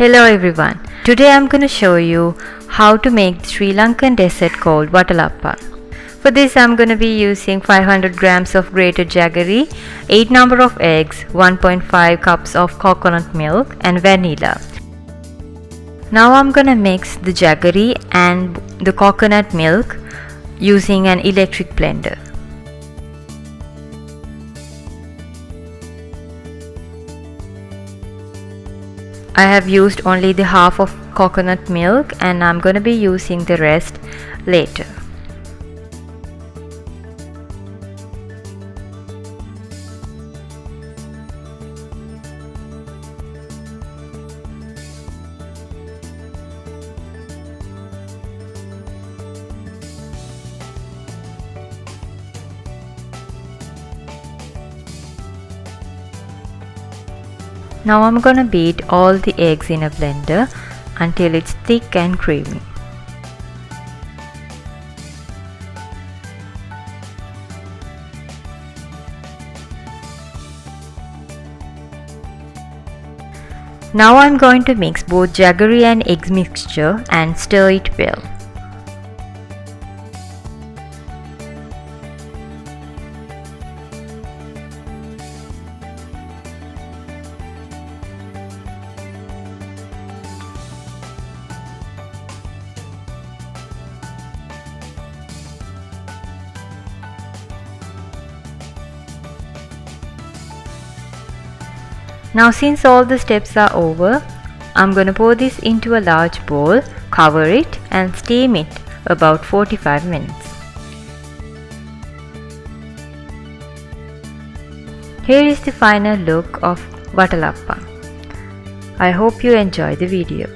Hello everyone. Today I'm going to show you how to make the Sri Lankan dessert called Watalappan. For this I'm going to be using 500 grams of grated jaggery, 8 number of eggs, 1.5 cups of coconut milk and vanilla. Now I'm going to mix the jaggery and the coconut milk using an electric blender. I have used only the half of coconut milk and I'm going to be using the rest later. Now I'm gonna beat all the eggs in a blender until it's thick and creamy. Now I'm going to mix both jaggery and egg mixture and stir it well. Now since all the steps are over, I'm going to pour this into a large bowl, cover it and steam it about 45 minutes. Here is the final look of Watalappam. I hope you enjoy the video.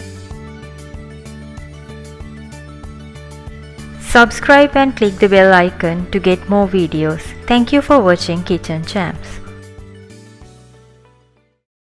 Subscribe and click the bell icon to get more videos. Thank you for watching Kitchen Champs.